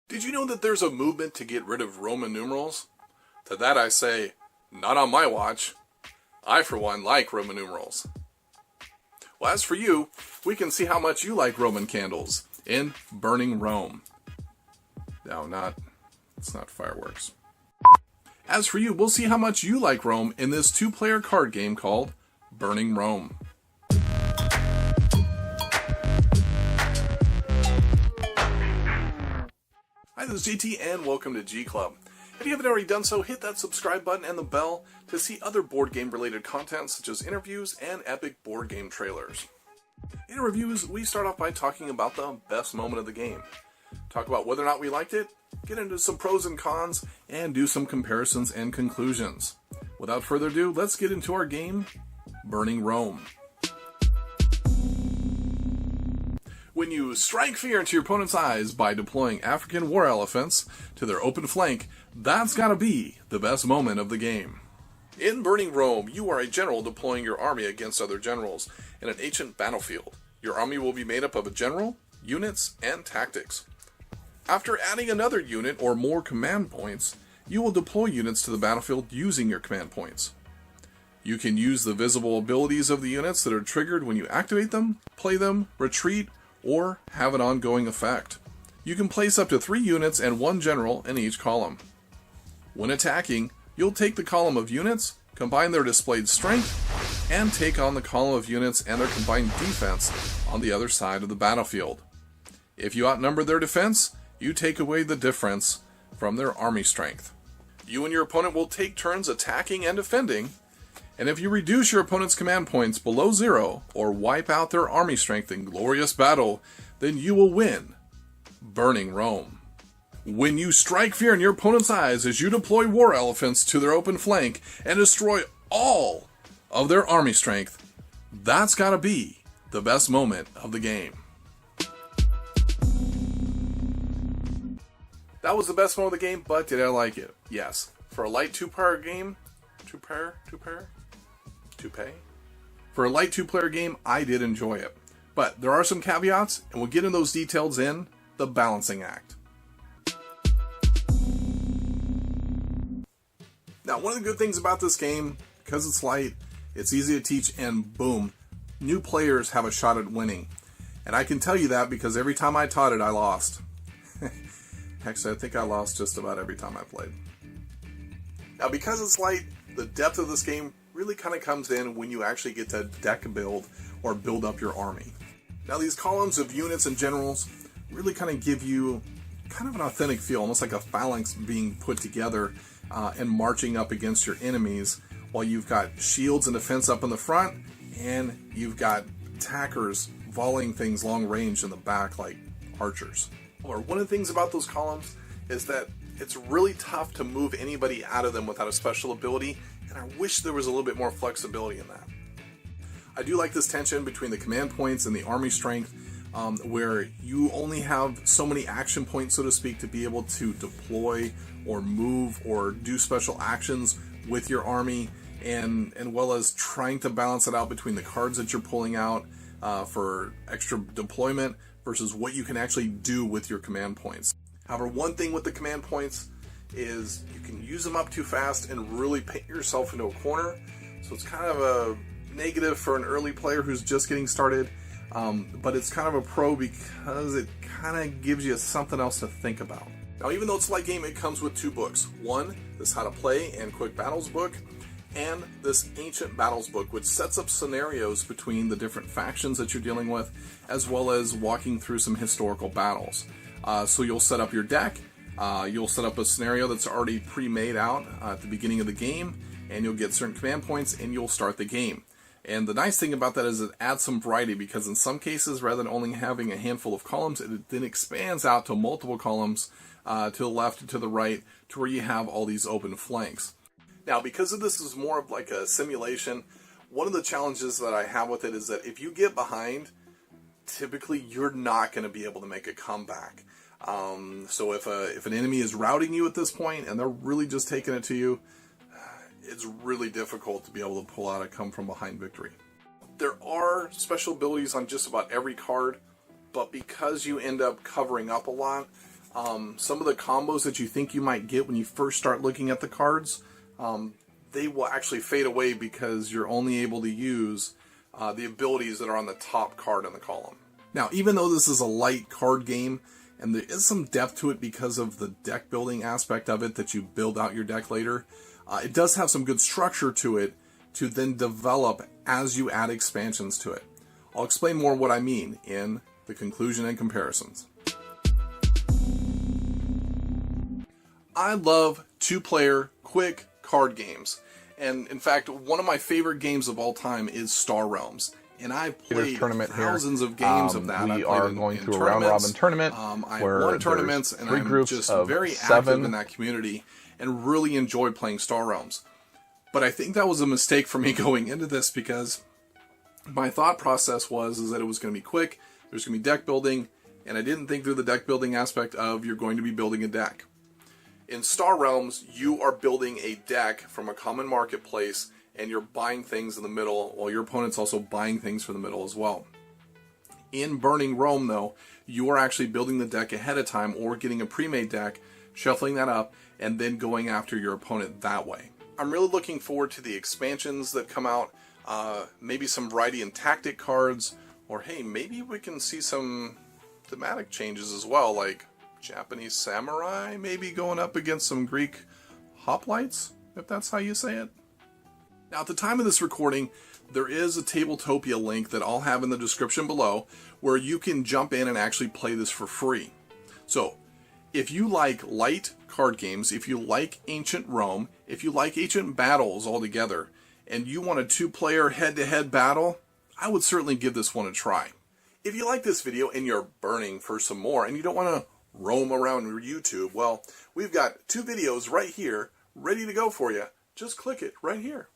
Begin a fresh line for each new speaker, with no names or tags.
Did you know that there's a movement to get rid of Roman numerals? To that I say, not on my watch. I, for one, like Roman numerals. Well, as for you, we can see how much you like Roman candles in Burning Rome. No, it's not fireworks. As for you, we'll see how much you like Rome in this two-player card game called Burning Rome. Hi, this is JT and welcome to G Club. If you haven't already done so, hit that subscribe button and the bell to see other board game related content such as interviews and epic board game trailers. In reviews, we start off by talking about the best moment of the game. Talk about whether or not we liked it, get into some pros and cons, and do some comparisons and conclusions. Without further ado, let's get into our game, Burning Rome. When you strike fear into your opponent's eyes by deploying African war elephants to their open flank, that's gotta be the best moment of the game. In Burning Rome, you are a general deploying your army against other generals in an ancient battlefield. Your army will be made up of a general, units, and tactics. After adding another unit or more command points, you will deploy units to the battlefield using your command points. You can use the visible abilities of the units that are triggered when you activate them, play them, retreat, or have an ongoing effect. You can place up to 3 units and 1 general in each column. When attacking, you'll take the column of units, combine their displayed strength, and take on the column of units and their combined defense on the other side of the battlefield. If you outnumber their defense, you take away the difference from their army strength. You and your opponent will take turns attacking and defending, and if you reduce your opponent's command points below 0 or wipe out their army strength in glorious battle, then you will win Burning Rome. When you strike fear in your opponent's eyes as you deploy war elephants to their open flank and destroy all of their army strength, that's gotta be the best moment of the game. That was the best moment of the game, but did I like it? Yes. For a light two-player game, For a light two-player game, I did enjoy it. But there are some caveats, and we'll get into those details in the balancing act. Now, one of the good things about this game, because it's light, it's easy to teach, and boom, new players have a shot at winning. And I can tell you that because every time I taught it, I lost. Actually, I think I lost just about every time I played. Now, because it's light, the depth of this game really kind of comes in when you actually get to deck build or build up your army. Now, these columns of units and generals really kind of give you kind of an authentic feel, almost like a phalanx being put together and marching up against your enemies, while you've got shields and defense up in the front, and you've got attackers volleying things long range in the back like archers. Or one of the things about those columns is that it's really tough to move anybody out of them without a special ability, and I wish there was a little bit more flexibility in that. I do like this tension between the command points and the army strength, where you only have so many action points, so to speak, to be able to deploy or move or do special actions with your army, and well as trying to balance it out between the cards that you're pulling out for extra deployment versus what you can actually do with your command points. However, one thing with the command points is you can use them up too fast and really paint yourself into a corner. So it's kind of a negative for an early player who's just getting started, but it's kind of a pro because it kind of gives you something else to think about. Now, even though it's a light game, it comes with 2 books. One, this How to Play and Quick Battles book, and this Ancient Battles book, which sets up scenarios between the different factions that you're dealing with, as well as walking through some historical battles. So you'll set up your deck, you'll set up a scenario that's already pre-made out at the beginning of the game, and you'll get certain command points, and you'll start the game. And the nice thing about that is it adds some variety, because in some cases, rather than only having a handful of columns, it then expands out to multiple columns to the left and to the right, to where you have all these open flanks. Now, because of this is more of like a simulation, one of the challenges that I have with it is that if you get behind, typically you're not going to be able to make a comeback. So if an enemy is routing you at this point and they're really just taking it to you, it's really difficult to be able to pull out a come from behind victory. There are special abilities on just about every card, but because you end up covering up a lot, Some of the combos that you think you might get when you first start looking at the cards, they will actually fade away because you're only able to use the abilities that are on the top card in the column. Now, even though this is a light card game, and there is some depth to it because of the deck building aspect of it, that you build out your deck later, it does have some good structure to it to then develop as you add expansions to it. I'll explain more what I mean in the conclusion and comparisons. I love two-player, quick card games. And in fact, one of my favorite games of all time is Star Realms. And I've played thousands of games of that.
We are going through a round-robin tournament
where won tournaments, and I'm just very active in that community and really enjoy playing Star Realms. But I think that was a mistake for me going into this, because my thought process was that it was going to be quick, there's going to be deck building, and I didn't think through the deck building aspect of you're going to be building a deck. In Star Realms, you are building a deck from a common marketplace, and you're buying things in the middle, while your opponent's also buying things from the middle as well. In Burning Rome, though, you are actually building the deck ahead of time, or getting a pre-made deck, shuffling that up, and then going after your opponent that way. I'm really looking forward to the expansions that come out, maybe some variety in tactic cards, or hey, maybe we can see some thematic changes as well, like Japanese samurai maybe going up against some Greek hoplites, if that's how you say it. Now, at the time of this recording, there is a Tabletopia link that I'll have in the description below where you can jump in and actually play this for free. So, if you like light card games, if you like ancient Rome, if you like ancient battles altogether, and you want a two-player head-to-head battle, I would certainly give this one a try. If you like this video and you're burning for some more and you don't want to roam around YouTube, well, we've got 2 videos right here ready to go for you. Just click it right here.